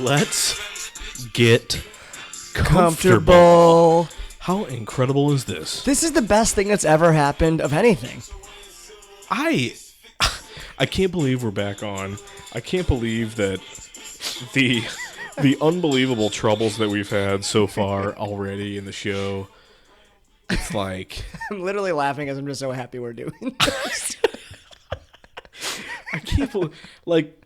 Let's get comfortable. How incredible is this? This is the best thing that's ever happened of anything. I can't believe we're back on. I can't believe that the unbelievable troubles that we've had so far already in the show. It's like I'm literally laughing because I'm just so happy we're doing this. I can't believe, like,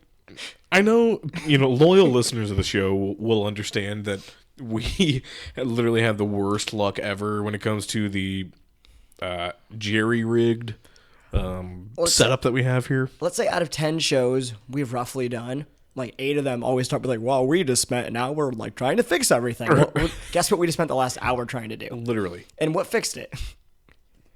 I know, loyal listeners of the show will understand that we literally have the worst luck ever when it comes to the jerry-rigged setup that we have here. Let's say out of 10 shows we've roughly done, like 8 of them always talk like, well, we just spent an hour like trying to fix everything. Well, guess what we just spent the last hour trying to do? Literally. And what fixed it?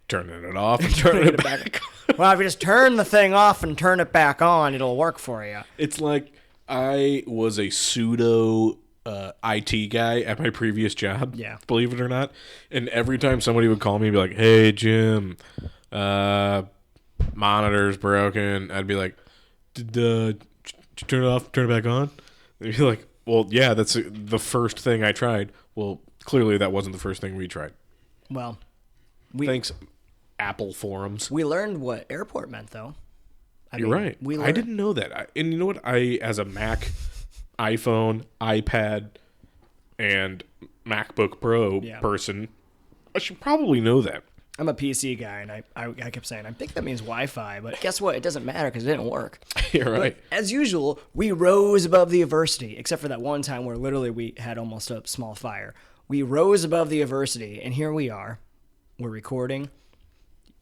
Turning it off and turning it back. Well, if you just turn the thing off and turn it back on, it'll work for you. It's like I was a pseudo IT guy at my previous job, yeah, believe it or not. And every time somebody would call me and be like, hey, Jim, monitor's broken, I'd be like, did you turn it off, turn it back on? They'd be like, well, yeah, that's the first thing I tried. Well, clearly that wasn't the first thing we tried. Well, thanks, Apple forums. We learned what airport meant, though. You're right. I didn't know that. And you know what? I, as a Mac, iPhone, iPad, and MacBook Pro person, I should probably know that. I'm a PC guy, and I kept saying, I think that means Wi-Fi, but guess what? It doesn't matter because it didn't work. You're right. But as usual, we rose above the adversity, except for that one time where literally we had almost a small fire. We rose above the adversity, and here we are. We're recording.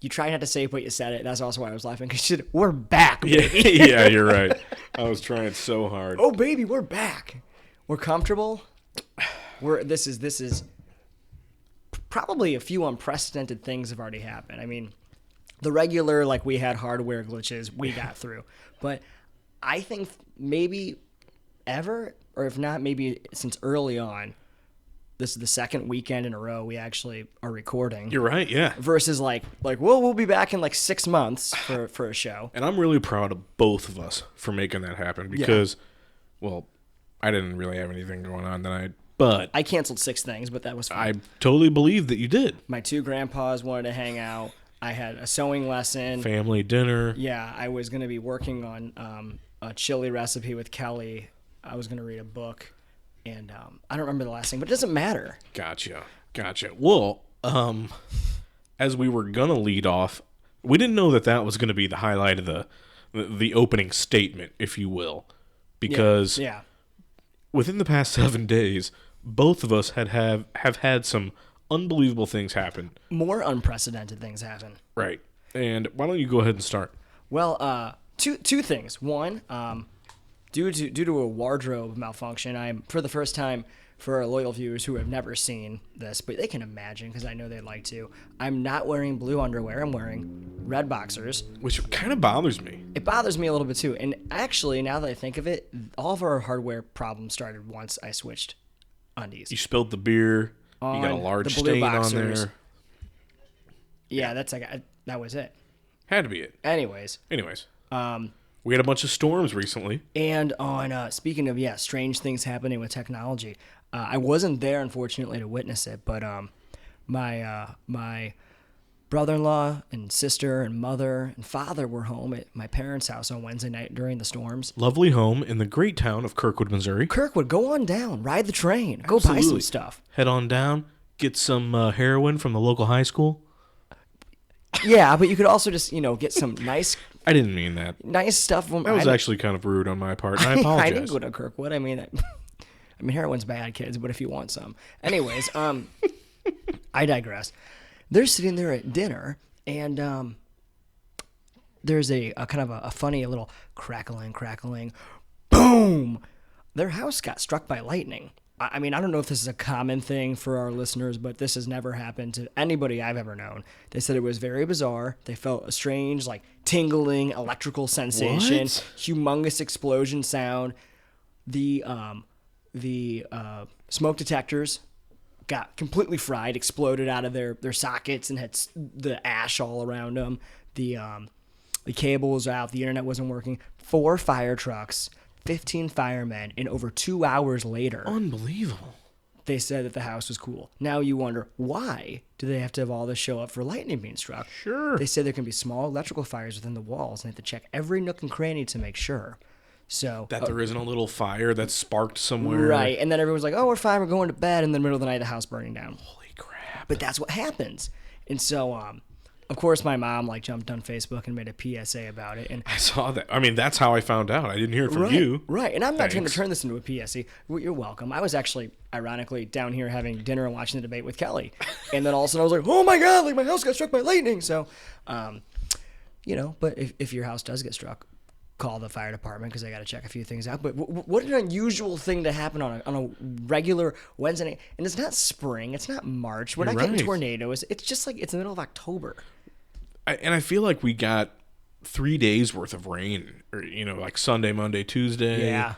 You tried not to say it, but you said it. That's also why I was laughing, because we're back, baby. Yeah, you're right. I was trying so hard. Oh, baby, we're back. We're comfortable. This is probably a few unprecedented things have already happened. I mean, the regular, like, we had hardware glitches, we got through. But I think maybe ever, or if not, maybe since early on, this is the second weekend in a row we actually are recording. You're right, yeah. Versus like we'll be back in like 6 months for a show. And I'm really proud of both of us for making that happen because, well, I didn't really have anything going on that night, but I canceled 6 things, but that was fun. I totally believe that you did. My 2 grandpas wanted to hang out. I had a sewing lesson. Family dinner. Yeah, I was going to be working on a chili recipe with Kelly. I was going to read a book. And I don't remember the last thing, but it doesn't matter. Gotcha. Well, as we were going to lead off, we didn't know that was going to be the highlight of the opening statement, if you will. Because within the past 7 days, both of us have had some unbelievable things happen. More unprecedented things happen. Right. And why don't you go ahead and start? Well, two things. One, Due to a wardrobe malfunction, I'm, for the first time, for our loyal viewers who have never seen this, but they can imagine because I know they'd like to, I'm not wearing blue underwear. I'm wearing red boxers. Which kind of bothers me. It bothers me a little bit too. And actually, now that I think of it, all of our hardware problems started once I switched undies. You spilled the beer. You got a large stain on there. Yeah, that's like that was it. Had to be it. Anyways. We had a bunch of storms recently. And on, speaking of, strange things happening with technology, I wasn't there, unfortunately, to witness it, but my brother-in-law and sister and mother and father were home at my parents' house on Wednesday night during the storms. Lovely home in the great town of Kirkwood, Missouri. Kirkwood, go on down, ride the train, go buy some stuff. Head on down, get some heroin from the local high school. Yeah, but you could also just, get some nice... I didn't mean that. Nice stuff. That was actually kind of rude on my part, and I apologize. I didn't go to Kirkwood. I mean, heroin's bad, kids, but if you want some. Anyways, I digress. They're sitting there at dinner, and there's a kind of a funny little crackling. Boom! Their house got struck by lightning. I mean, I don't know if this is a common thing for our listeners, but this has never happened to anybody I've ever known. They said it was very bizarre. They felt a strange, like, tingling electrical sensation, humongous explosion sound. The smoke detectors got completely fried, exploded out of their sockets, and had the ash all around them. The cable was out. The internet wasn't working. 4 fire trucks, 15 firemen, and over 2 hours later, Unbelievable. they said that the house was cool. Now you wonder, why do they have to have all this show up for lightning being struck? Sure. They said there can be small electrical fires within the walls and they have to check every nook and cranny to make sure. So That there isn't a little fire that sparked somewhere. right, and then everyone's like, "Oh, we're fine. We're going to bed." In the middle of the night, the house burning down. Holy crap. But that's what happens. And so, of course, my mom like jumped on Facebook and made a PSA about it. And I saw that. I mean, that's how I found out. I didn't hear it from you. right. And I'm not trying to Thanks. turn this into a PSA. Well, you're welcome. I was actually, ironically, down here having dinner and watching the debate with Kelly, and then all of a sudden I was like, "Oh my God! Like my house got struck by lightning." So, but if your house does get struck, call the fire department because I got to check a few things out. But what an unusual thing to happen on a regular Wednesday night. And it's not spring. It's not March. We're You're not getting right. tornadoes. It's just like it's the middle of October. And I feel like we got 3 days worth of rain, or like Sunday, Monday, Tuesday. Yeah.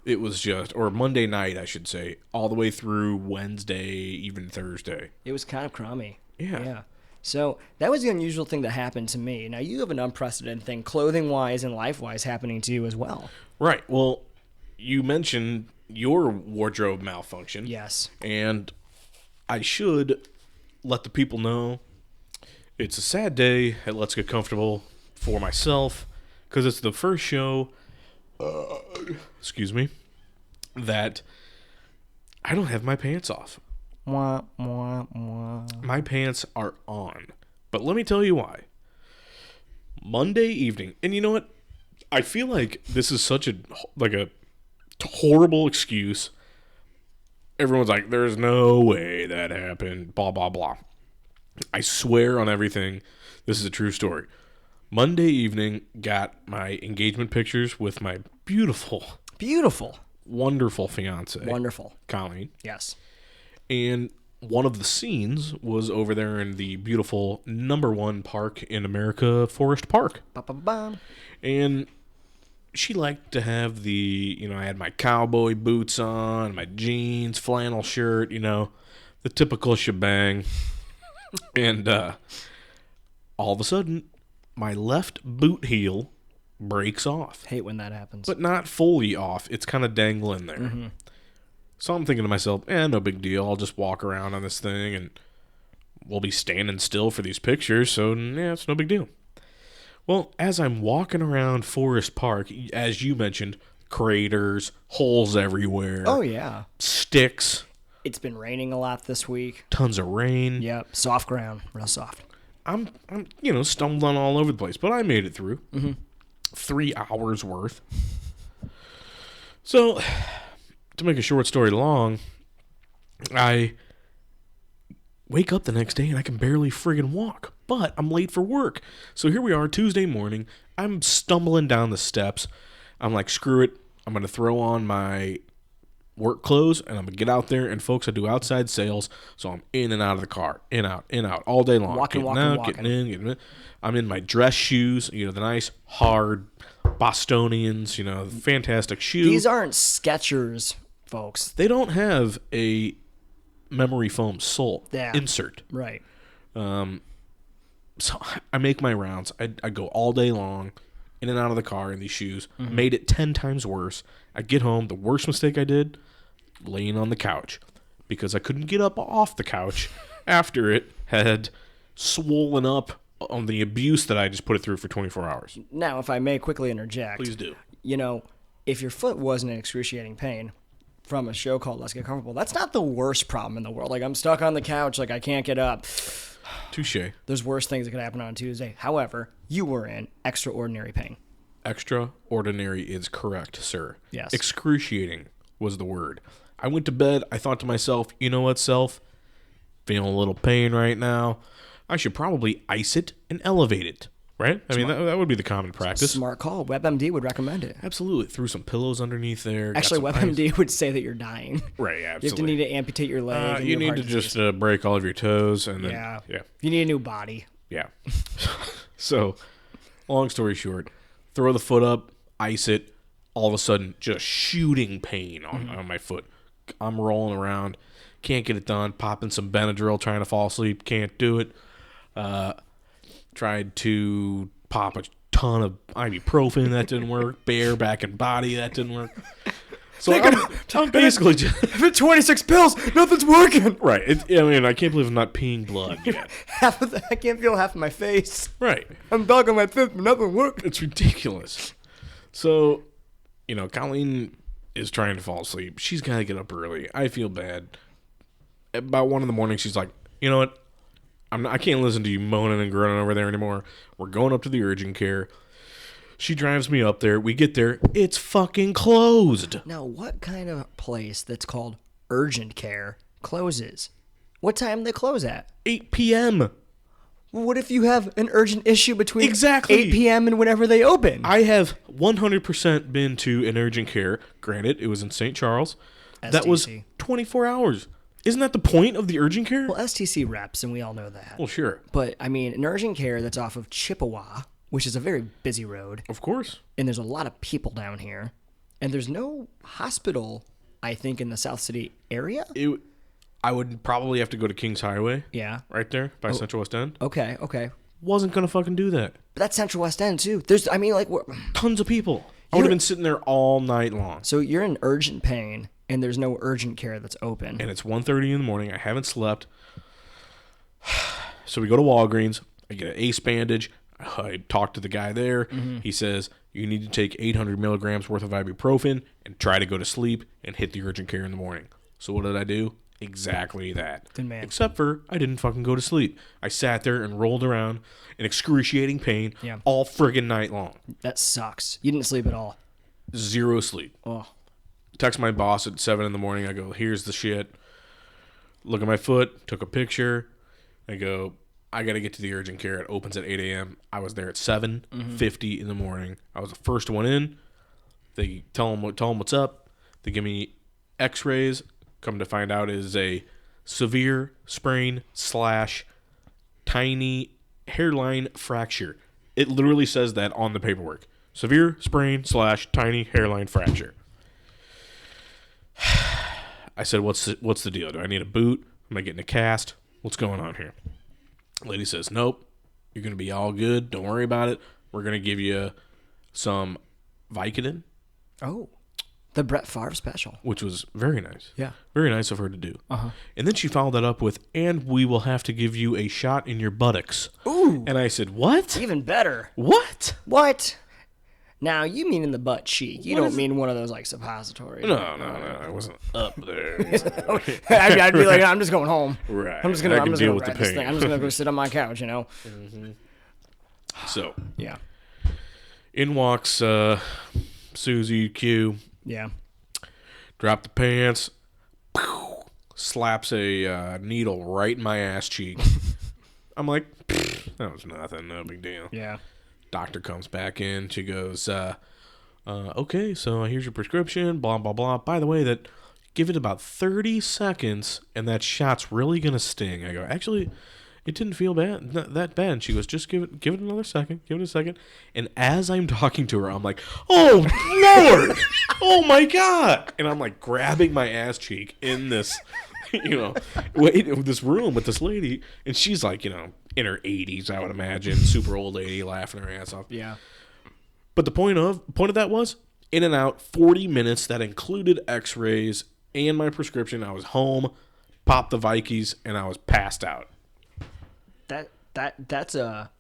It was just, or Monday night, I should say, all the way through Wednesday, even Thursday. It was kind of crummy. Yeah. Yeah. So that was the unusual thing that happened to me. Now you have an unprecedented thing, clothing-wise and life-wise, happening to you as well. Right. Well, you mentioned your wardrobe malfunction. Yes. And I should let the people know it's a sad day at Let's Get Comfortable for myself because it's the first show, excuse me, that I don't have my pants off. Mwah, mwah, mwah. My pants are on. But let me tell you why. Monday evening, and you know what? I feel like this is such a horrible excuse. Everyone's like, there's no way that happened, blah, blah, blah. I swear on everything, this is a true story. Monday evening, got my engagement pictures with my beautiful, Beautiful. wonderful fiance, Wonderful. Colleen. Yes. And one of the scenes was over there in the beautiful #1 park in America, Forest Park. Ba-ba-bum. And she liked to have I had my cowboy boots on, my jeans, flannel shirt, the typical shebang. And all of a sudden, my left boot heel breaks off. Hate when that happens. But not fully off. It's kind of dangling there. So I'm thinking to myself, no big deal. I'll just walk around on this thing and we'll be standing still for these pictures. So, it's no big deal. Well, as I'm walking around Forest Park, as you mentioned, craters, holes everywhere, oh, yeah. sticks, It's been raining a lot this week. tons of rain. Yep. Soft ground. Real soft. I'm stumbling all over the place, but I made it through. 3 hours worth. So, to make a short story long, I wake up the next day and I can barely friggin' walk, but I'm late for work. So here we are, Tuesday morning. I'm stumbling down the steps. I'm like, screw it. I'm going to throw on my work clothes and I'm going to get out there. And folks, I do outside sales. So I'm in and out of the car, in, out, all day long. Walking. Getting in. I'm in my dress shoes, the nice, hard Bostonians, fantastic shoes. These aren't Skechers, folks. They don't have a memory foam sole Yeah. insert. Right. So I make my rounds. I go all day long in and out of the car in these shoes. Made it 10 times worse. I get home. The worst mistake I did, laying on the couch. Because I couldn't get up off the couch after it had swollen up on the abuse that I just put it through for 24 hours. Now, if I may quickly interject. Please do. If your foot wasn't in excruciating pain from a show called Let's Get Comfortable, that's not the worst problem in the world. Like, I'm stuck on the couch, like, I can't get up. Touche. There's worse things that could happen on Tuesday. However, you were in extraordinary pain. Extraordinary is correct, sir. Yes. Excruciating was the word. I went to bed. I thought to myself, you know what, self? Feeling a little pain right now. I should probably ice it and elevate it, right? I mean, that would be the common practice. Smart call. WebMD would recommend it. Absolutely. Threw some pillows underneath there. got Actually, some ice. WebMD would say that you're dying. Right, You have to absolutely. need to amputate your leg. and You your need heart to disease. just break all of your toes and then, Yeah. yeah. You need a new body. Yeah. So, long story short, throw the foot up, ice it, all of a sudden, just shooting pain on my foot. I'm rolling around, can't get it done, popping some Benadryl, trying to fall asleep, can't do it. Tried to pop a ton of ibuprofen. That didn't work. Bear back and body. That didn't work. So I'm basically just... I've had 26 pills. Nothing's working. Right. I mean, I can't believe I'm not peeing blood yet. I can't feel half of my face. Right. I'm dog on my fifth, but nothing works. It's ridiculous. So, Colleen is trying to fall asleep. She's got to get up early. I feel bad. About 1 a.m, she's like, you know what? I can't listen to you moaning and groaning over there anymore. We're going up to the urgent care. She drives me up there. We get there. It's fucking closed. Now, what kind of place that's called urgent care closes? What time do they close at? 8 p.m. Well, what if you have an urgent issue between Exactly. 8 p.m. and whenever they open? I have 100% been to an urgent care. Granted, it was in St. Charles. That was STC. 24 hours. Isn't that the point of the urgent care? Well, STC reps, and we all know that. Well, sure. But, I mean, an urgent care that's off of Chippewa, which is a very busy road, Of course. and there's a lot of people down here, and there's no hospital, I think, in the South City area. I would probably have to go to Kings Highway. Yeah. Right there by Central West End. Okay. Wasn't going to fucking do that. But that's Central West End, too. Tons of people. I would have been sitting there all night long. So you're in urgent pain, and there's no urgent care that's open. And it's 1:30 in the morning. I haven't slept. So we go to Walgreens. I get an ace bandage. I talk to the guy there. Mm-hmm. He says, you need to take 800 milligrams worth of ibuprofen and try to go to sleep and hit the urgent care in the morning. So what did I do? Exactly that. Good man. Except for I didn't fucking go to sleep. I sat there and rolled around in excruciating pain all friggin' night long. That sucks. You didn't sleep at all. Zero sleep. Oh. Text my boss at 7 in the morning. I go, here's the shit. Look at my foot. Took a picture. I go, I got to get to the urgent care. It opens at 8 a.m. I was there at 7:50 in the morning. I was the first one in. They tell them what's up. They give me x-rays. Come to find out is a severe sprain / tiny hairline fracture. It literally says that on the paperwork. Severe sprain / tiny hairline fracture. I said, what's the deal? Do I need a boot? Am I getting a cast? What's going on here? Lady says, nope. You're going to be all good. Don't worry about it. We're going to give you some Vicodin. Oh. The Brett Favre special. Which was very nice. Yeah. Very nice of her to do. Uh-huh. And then she followed that up with, and we will have to give you a shot in your buttocks. Ooh. And I said, what? Even better. What? What? Now, you mean in the butt cheek. You don't mean one of those, like, suppositories. No. I wasn't up there. I'd be like, I'm just going home. Right. I'm just I going can to deal with the ride this pain. thing. I'm just going to go sit on my couch, Mm-hmm. So, Yeah. in walks Susie Q. Yeah. Drop the pants. Slaps a needle right in my ass cheek. I'm like, that was nothing. No big deal. Yeah. Doctor comes back in. She goes, okay, so here's your prescription, blah, blah, blah. By the way, give it about 30 seconds, and that shot's really going to sting. I go, actually, it didn't feel bad, not that bad. And she goes, just give it another second. Give it a second. And as I'm talking to her, I'm like, oh, Lord! Oh, my God! And I'm like grabbing my ass cheek in this, this room with this lady. And she's like, in her 80s, I would imagine. Super old lady laughing her ass off. Yeah. But the point of that was, in and out, 40 minutes. That included x-rays and my prescription. I was home, popped the Vikes, and I was passed out. That's a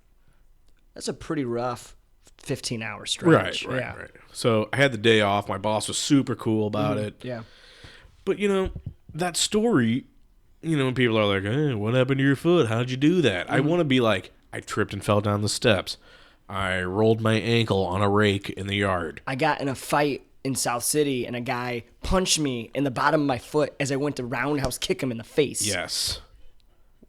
pretty rough 15-hour stretch. Right. So I had the day off. My boss was super cool about it. Yeah. But, that story, when people are like, hey, what happened to your foot? How'd you do that? I want to be like, I tripped and fell down the steps. I rolled my ankle on a rake in the yard. I got in a fight in South City, and a guy punched me in the bottom of my foot as I went to roundhouse kick him in the face. Yes.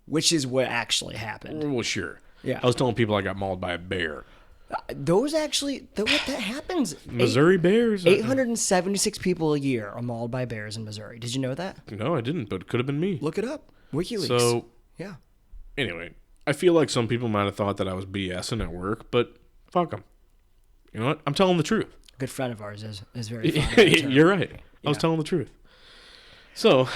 Which is what actually happened. Well, sure. Yeah. I was telling people I got mauled by a bear. What that happens. Missouri bears? 876 people a year are mauled by bears in Missouri. Did you know that? No, I didn't, but it could have been me. Look it up. WikiLeaks. So, yeah. Anyway, I feel like some people might have thought that I was BSing at work, but fuck them. You know what? I'm telling the truth. A good friend of ours is very fond. You're right. I was telling the truth. So,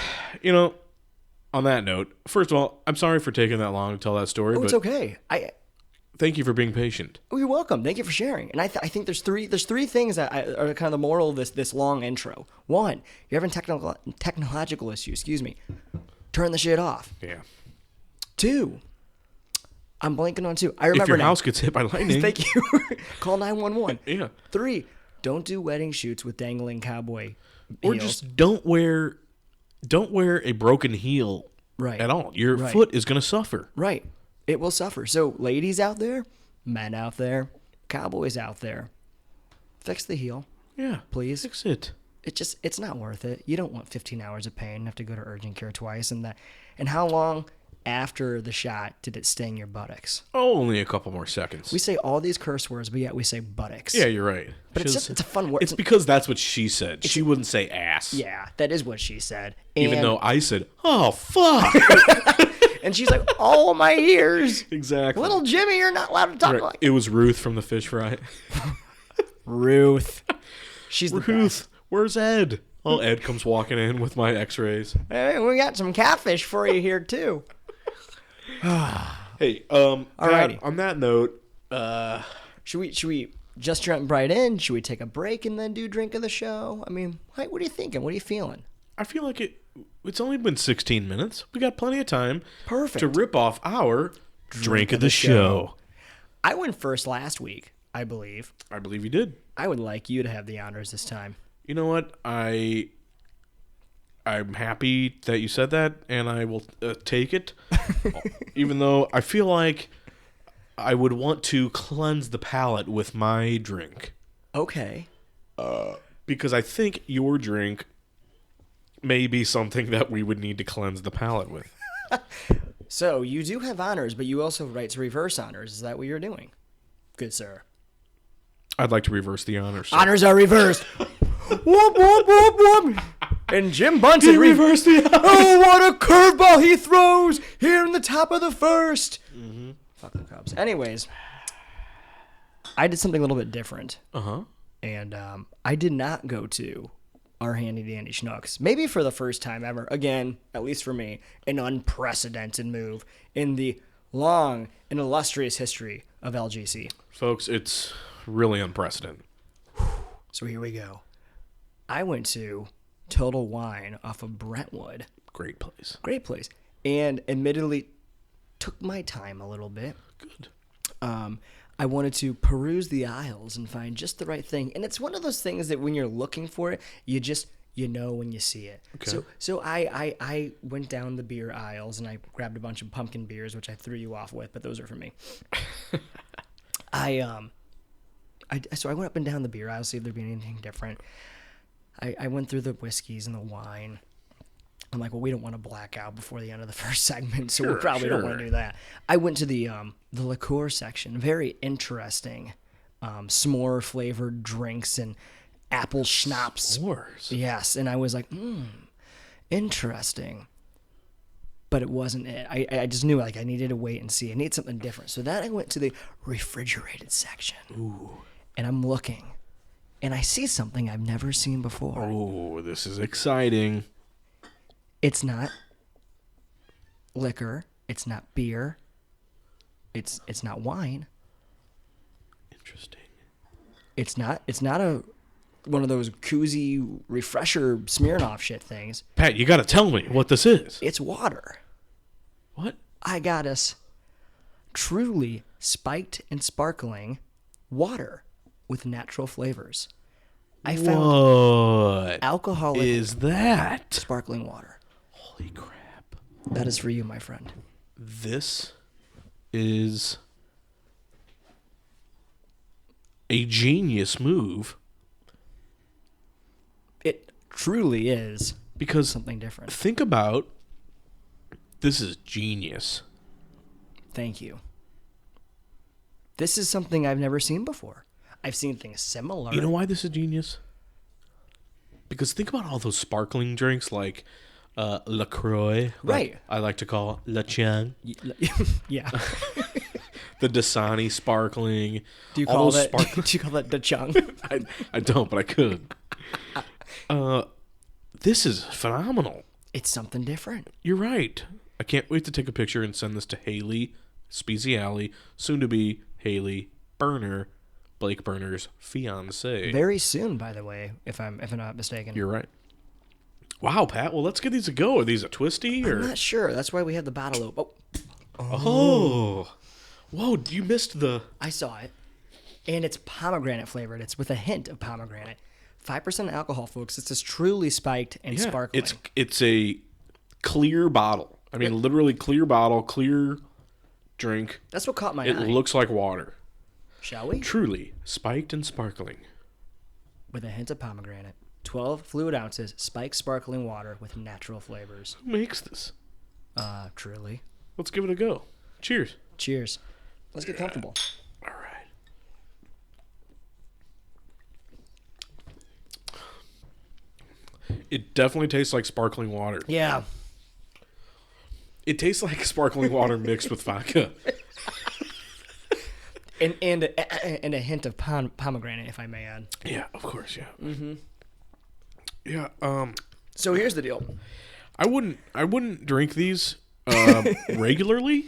on that note, first of all, I'm sorry for taking that long to tell that story. Oh, but it's okay. Thank you for being patient. Oh, you're welcome. Thank you for sharing. And I think there's three things that are kind of the moral of this long intro. One, you're having technological issues. Excuse me. Turn the shit off. Yeah. Two, I'm blanking on two. I If remember your now. house gets hit by lightning. Thank you. Call 911. Yeah. Three, don't do wedding shoots with dangling cowboy Or heels. just don't wear a broken heel Right. at all. Your Right. foot is going to suffer. Right. It will suffer. So, ladies out there, men out there, cowboys out there, fix the heel, Yeah. please. Fix it. It's not worth it. You don't want 15 hours of pain, have to go to urgent care twice, and how long after the shot did it sting your buttocks? Oh, only a couple more seconds. We say all these curse words, but yet we say buttocks. Yeah, you're right. But it's a fun word. It's because that's what she said. She wouldn't say ass. Yeah, that is what she said. Even And- though I said, oh, fuck. and she's like, "Oh, my ears, Exactly. little Jimmy, you're not allowed to talk Right. like It was Ruth from the fish fry. Ruth." She's the best. Ruth, where's Ed? Oh, Ed comes walking in with my x-rays. Hey, we got some catfish for you here too. Hey, Alrighty. Pat, on that note, Should we just jump right in? Should we take a break and then do drink of the show? I mean, what are you thinking? What are you feeling? I feel like it's only been 16 minutes. We got plenty of time Perfect. to rip off our drink of the show. I went first last week, I believe. I believe you did. I would like you to have the honors this time. You know what? I'm happy that you said that, and I will take it. Even though I feel like I would want to cleanse the palate with my drink. Okay. Because I think your drink may be something that we would need to cleanse the palate with. So you do have honors, but you also have right to reverse honors. Is that what you're doing? Good sir. I'd like to reverse the honors. Honors are reversed. Whoop, whoop, whoop, whoop. And Jim Bunton reversed the honors. Oh, what a curveball he throws here in the top of the first. Mm-hmm. Fuck the Cubs. Anyways, I did something a little bit different. Uh-huh. And I did not go to our handy dandy Schnucks. Maybe for the first time ever. Again, at least for me, an unprecedented move in the long and illustrious history of LGC. Folks, it's really unprecedented. So here we go. I went to Total Wine off of Brentwood. Great place. Great place. And admittedly, took my time a little bit. Good. I wanted to peruse the aisles and find just the right thing. And it's one of those things that when you're looking for it, you know when you see it. Okay. So I went down the beer aisles and I grabbed a bunch of pumpkin beers, which I threw you off with, but those are for me. So I went up and down the beer aisle, see if there'd be anything different. I went through the whiskeys and the wine. I'm like, well, we don't want to black out before the end of the first segment, so we Sure, probably don't want sure. to do that. I went to the liqueur section. Very interesting. S'more flavored drinks and apple schnapps. S'mores. Yes, and I was like, interesting. But it wasn't it. I just knew like I needed to wait and see. I need something different. So then I went to the refrigerated section. Ooh. And I'm looking. And I see something I've never seen before. Oh, this is exciting. It's not liquor. It's not beer. It's not wine. Interesting. It's not a one of those koozie refresher Smirnoff shit things. Pat, you got to tell me what this is. It's water. What? I got us truly spiked and sparkling water with natural flavors. I found What alcoholic is that? sparkling water. Holy crap. That is for you, my friend. This is a genius move It truly is because something different. think about this is genius. Thank you. This is something I've never seen before. I've seen things similar. You know why this is genius? Because think about all those sparkling drinks like LaCroix. Right. I like to call La Chang. Yeah. The Dasani sparkling. Do you all call those that? Do you call that the chung? I don't, but I could. This is phenomenal. It's something different. You're right. I can't wait to take a picture and send this to Haley Speziale, soon to be Haley Burner, Blake Burner's fiance. Very soon, by the way, if I'm not mistaken. You're right. Wow, Pat. Well, let's get these a go. Are these a twisty or? I'm not sure. That's why we have the bottle open. Oh. Whoa! You missed the. I saw it, and it's pomegranate flavored. It's with a hint of pomegranate. 5% alcohol, folks. It's just truly spiked and sparkling. It's a clear bottle. I mean, literally clear bottle, clear drink. That's what caught my It eye. looks like water. Shall we? Truly spiked and sparkling. With a hint of pomegranate. 12 fluid ounces, spiked sparkling water with natural flavors. Who makes this? Truly. Let's give it a go. Cheers. Cheers. Let's get comfortable. All right. It definitely tastes like sparkling water. Yeah. It tastes like sparkling water mixed with vodka. And a hint of pomegranate, if I may add. Yeah, of course, yeah. Mm-hmm. Yeah, So here's the deal. I wouldn't drink these regularly.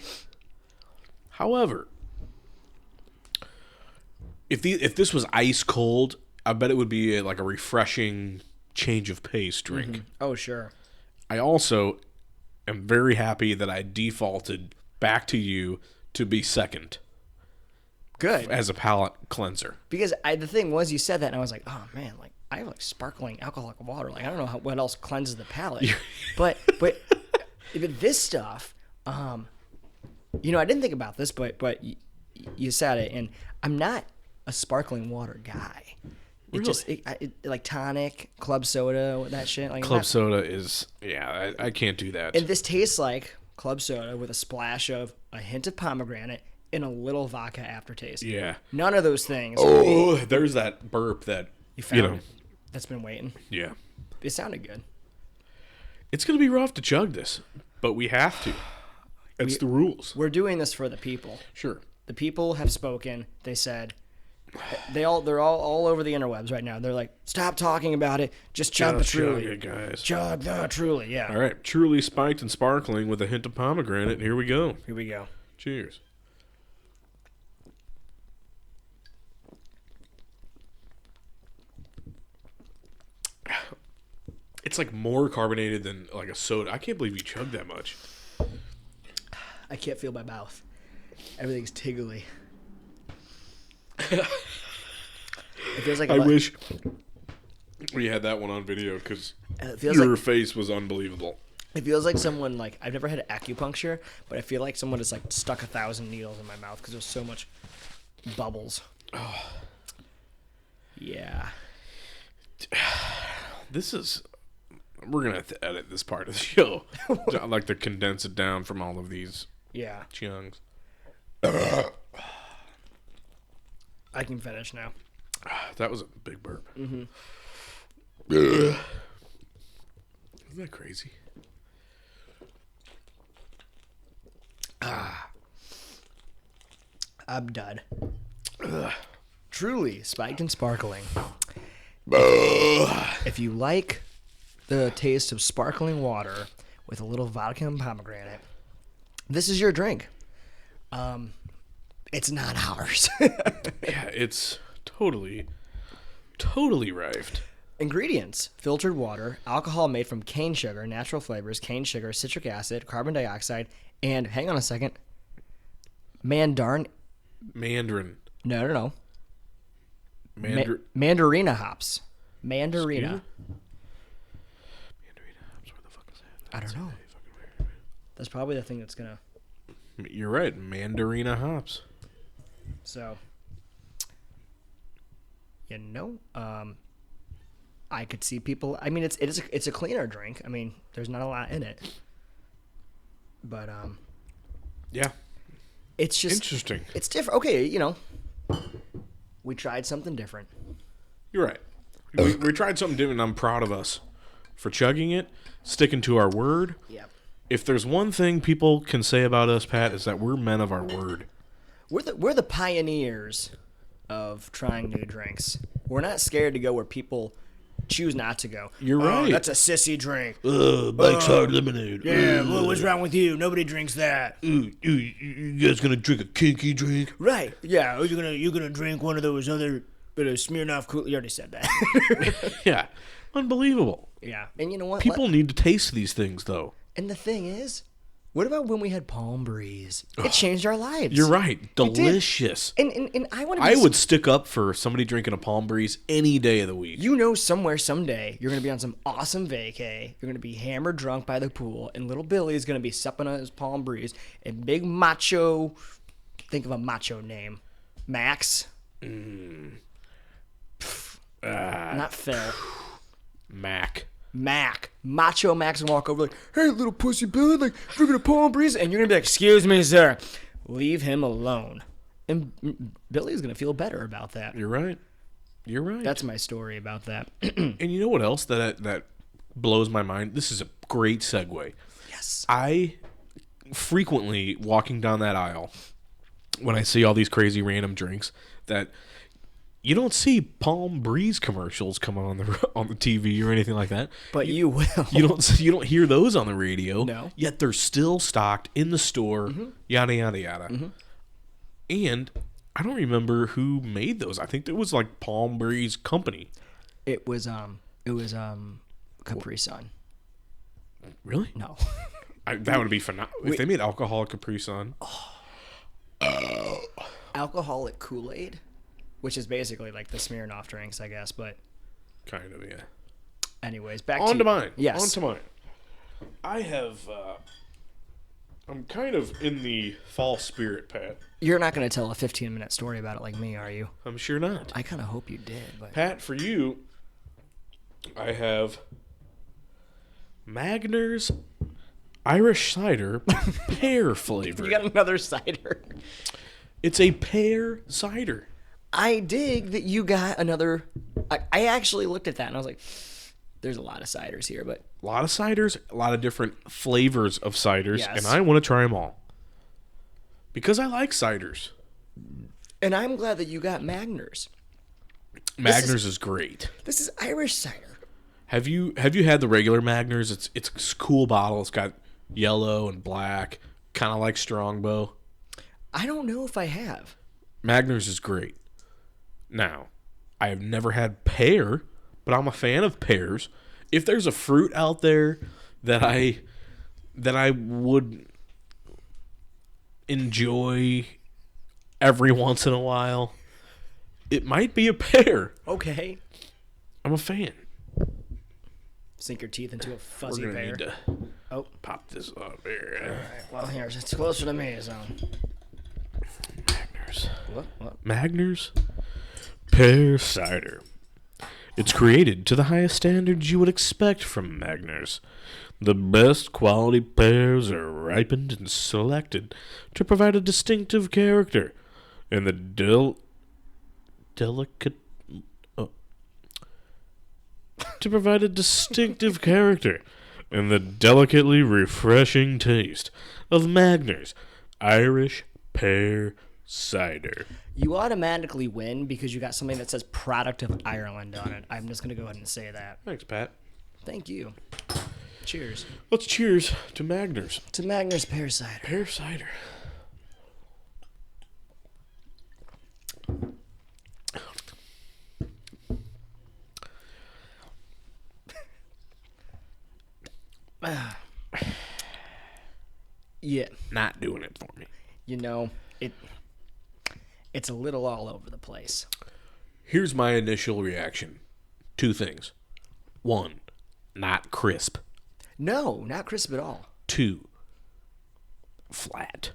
However, if this was ice cold, I bet it would be like a refreshing change of pace drink. Mm-hmm. Oh, sure. I also am very happy that I defaulted back to you to be second Good. as a palate cleanser. Because the thing was, you said that, and I was like, oh, man, like, I have, like, sparkling alcoholic water. Like, I don't know what else cleanses the palate. but this stuff, you know, I didn't think about this, but you said it, and I'm not a sparkling water guy. It Really? just, like, tonic, club soda, that shit. Like, Club soda is, yeah, I can't do that. And this tastes like club soda with a splash of a hint of pomegranate and a little vodka aftertaste. Yeah. None of those things. Oh, there's that burp that, You found know, it. That's been waiting. yeah. It sounded good. It's going to be rough to chug this, but we have to. It's the rules. We're doing this for the people. Sure. The people have spoken. They said they're all over the interwebs right now. They're like, stop talking about it. Just chug the Truly. Chug it, guys. Chug the Truly. Yeah. All right. Truly spiked and sparkling with a hint of pomegranate. Here we go. Here we go. Cheers. It's like more carbonated than like a soda. I can't believe you chugged that much. I can't feel my mouth. Everything's tingly. It feels like I wish we had that one on video because it feels your like face was unbelievable. it feels like someone like I've never had acupuncture, but I feel like someone just like stuck 1,000 needles in my mouth because there's so much bubbles. Oh. Yeah. This is. We're gonna have to edit this part of the show. I like to condense it down from all of these Yeah. chungs. I can finish now. That was a big burp. Mm-hmm. Isn't that crazy? I'm done. Truly spiked and sparkling. If you like the taste of sparkling water with a little vodka and pomegranate, this is your drink. It's not ours. Yeah, it's totally rifed. Ingredients: filtered water, alcohol made from cane sugar, natural flavors, cane sugar, citric acid, carbon dioxide, and hang on a second, Mandarin. No. Mandarina hops. Mandarina. Mandarina hops. Where the fuck is that? I don't know. Fucking weird. That's probably the thing that's gonna. You're right. Mandarina hops. So, you know, I could see people. I mean, it's a cleaner drink. I mean, there's not a lot in it, but Yeah. it's just Interesting. It's different. Okay, you know, we tried something different. You're right. We tried something different. And I'm proud of us for chugging it, sticking to our word. Yep. If there's one thing people can say about us, Pat, is that we're men of our word. We're the pioneers of trying new drinks. We're not scared to go where people choose not to go. You're "Oh, right. that's a sissy drink. Mike's Hard Lemonade. Yeah, well, what's wrong with you? Nobody drinks that. You guys gonna drink a kinky drink? Right. Yeah, you're gonna drink one of those other Smirnoff Cool. You already said that. Yeah, unbelievable. Yeah. And you know what? People need to taste these things, though. And the thing is, what about when we had Palm Breeze? It changed our lives. You're right. Delicious. And I want to. I would stick up for somebody drinking a Palm Breeze any day of the week. You know, somewhere, someday, you're going to be on some awesome vacay. You're going to be hammered drunk by the pool, and little Billy is going to be supping on his Palm Breeze, and big macho, think of a macho name, Max. Not Phil. Mac. Macho Max and walk over like, hey, little pussy Billy, like, drinking a Palm Breeze, and you're going to be like, excuse me, sir. Leave him alone. And Billy's going to feel better about that. You're right. That's my story about that. And you know what else that blows my mind? This is a great segue. Yes. I frequently walking down that aisle when I see all these crazy random drinks that you don't see Palm Breeze commercials come on the TV or anything like that. But you will. You don't hear those on the radio. No. Yet they're still stocked in the store. Yada yada yada. And I don't remember who made those. I think it was like Palm Breeze Company. It was Capri Sun. Really? No. That would be phenomenal. If they made alcoholic Capri Sun. Alcoholic Kool-Aid, which is basically like the Smirnoff drinks, I guess, but Kind of, yeah. anyways, back On to mine. Yes. On to mine. I have, I'm kind of in the fall spirit, Pat. You're not going to tell a 15-minute story about it like me, are you? I'm sure not. I kind of hope you did, but Pat, for you, I have Magner's Irish cider pear flavor. you got another cider. It's a pear cider. I dig that you got another. I actually looked at that and I was like, there's a lot of ciders here, but A lot of ciders, a lot of different flavors of ciders, Yes. and I want to try them all. Because I like ciders. and I'm glad that you got Magner's. Magner's is great. This is Irish cider. Have you had the regular Magner's? It's a cool bottle. It's got yellow and black, kind of like Strongbow. I don't know if I have. Magner's is great. Now, I have never had pear, but I'm a fan of pears. If there's a fruit out there that I would enjoy every once in a while, it might be a pear. Okay. I'm a fan. Sink your teeth into a fuzzy We're gonna pear. need to Oh, pop this up here. well, here, it's closer to me, so. Magner's. What? Magner's pear cider. It's created to the highest standards you would expect from Magner's. The best quality pears are ripened and selected to provide a distinctive character and the delicate to provide a distinctive character and the delicately refreshing taste of Magner's Irish pear cider. You automatically win because you got something that says product of Ireland on it. I'm just going to go ahead and say that. Thanks, Pat. Thank you. Cheers. Let's cheers to Magner's To Magner's pear cider. pear cider. Yeah. Not doing it for me. You know, it's a little all over the place. Here's my initial reaction. Two things. One, not crisp. No, not crisp at all. Two, flat.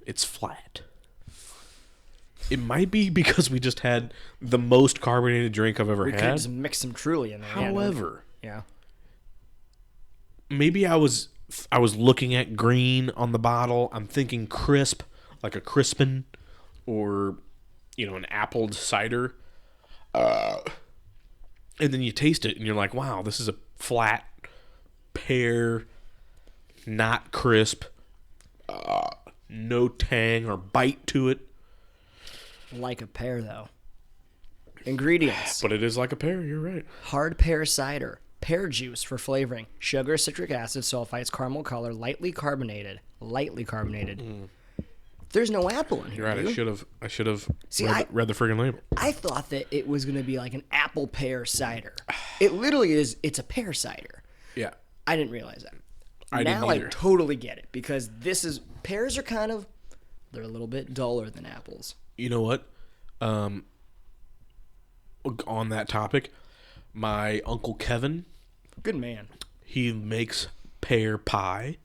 It's flat. It might be because we just had the most carbonated drink I've ever We could had. just mix some Truly in there. Yeah, no- However, yeah. maybe I was looking at green on the bottle. I'm thinking crisp, like a Crispin, or an appled cider. And then you taste it, and you're like, "Wow, this is a flat pear, not crisp, no tang or bite to it." Like a pear, though. Ingredients. But it is like a pear. You're right. Hard pear cider. Pear juice for flavoring. Sugar, citric acid, sulfites, caramel color, lightly carbonated. There's no apple in here. You're right. dude. I should have See, read the friggin' label. I thought that it was going to be like an apple pear cider. It literally is. It's a pear cider. Yeah. I didn't realize that. I didn't Now I either. totally get it because pears are they're a little bit duller than apples. You know what? On that topic, my Uncle Kevin, Good man. he makes pear pie,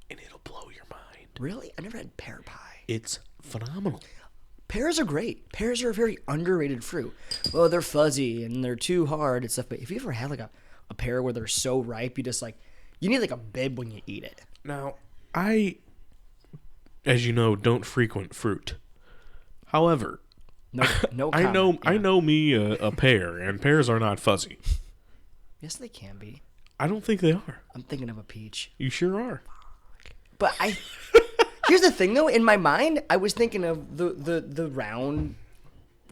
and it'll blow your mind. Really? I never had pear pie. It's phenomenal. Pears are great. Pears are a very underrated fruit. Well, they're fuzzy and they're too hard and stuff. But if you ever had like a pear where they're so ripe, you need like a bib when you eat it. Now, I, as you know, don't frequent fruit. However, No I comment. know Yeah. I know me a pear, and pears are not fuzzy. Yes, they can be. I don't think they are. I'm thinking of a peach. You sure are. But here's the thing though. In my mind, I was thinking of the round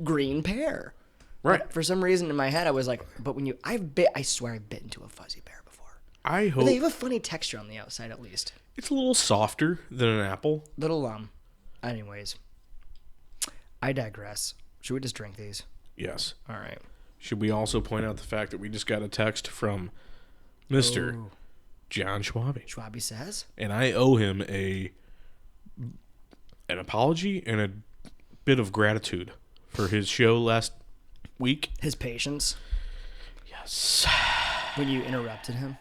green pear. Right. But for some reason in my head, I was like, but when I swear I bit into a fuzzy pear before. I But hope they have a funny texture on the outside, at least. it's a little softer than an apple. Little Anyways, I digress. Should we just drink these? Yes. All right. Should we also point out the fact that we just got a text from Mr. Oh. John Schwabe, Schwabi says. and I owe him an apology and a bit of gratitude for his show last week. His patience Yes. when you interrupted him.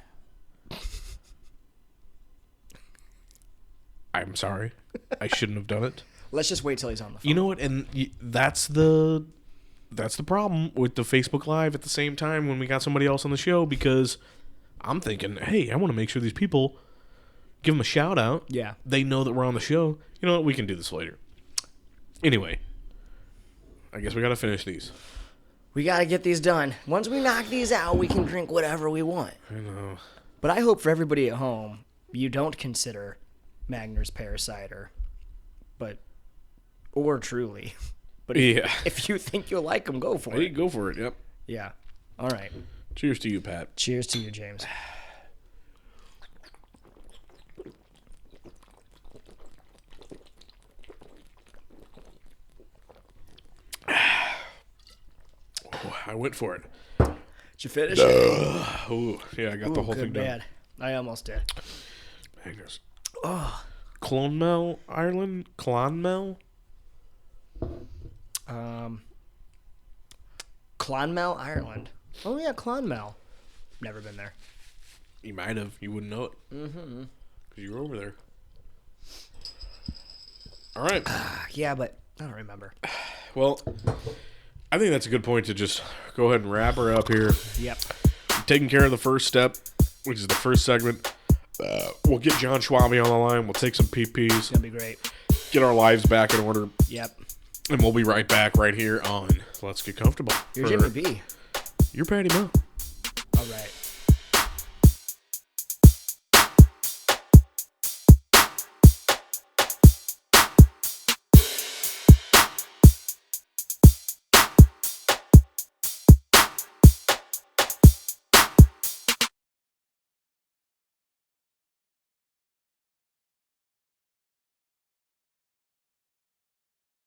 I'm sorry. I shouldn't have done it. Let's just wait till he's on the phone. You know what? And that's the problem with the Facebook Live at the same time when we got somebody else on the show, because I'm thinking, hey, I want to make sure these people, give them a shout out. Yeah. They know that we're on the show. You know what? We can do this later. Anyway, I guess we got to finish these. We got to get these done. Once we knock these out, we can drink whatever we want. I know. But I hope for everybody at home, you don't consider Magner's pear cider, or Truly. But Yeah. if you think you'll like them, go for Hey, it. go for it. Yep. Yeah. All right. Cheers to you, Pat. Cheers to you, James. Oh, I went for it. Did you finish? Oh, yeah, I got the whole thing Good, done. bad. I almost did. Magnus. Clonmel, Ireland? Clonmel? Clonmel, Ireland. Oh yeah, Clonmel. Never been there. You might have. You wouldn't know it. Mm-hmm. Because you were over there. All right. Yeah, but I don't remember. Well, I think that's a good point to just go ahead and wrap her up here. Yep. Taking care of the first step, which is the first segment. We'll get John Schwabe on the line. We'll take some PPs, It's gonna be great. get our lives back in order, Yep. and we'll be right back right here on Let's Get Comfortable. You're Jimmy B. You're Patty Mo. All right.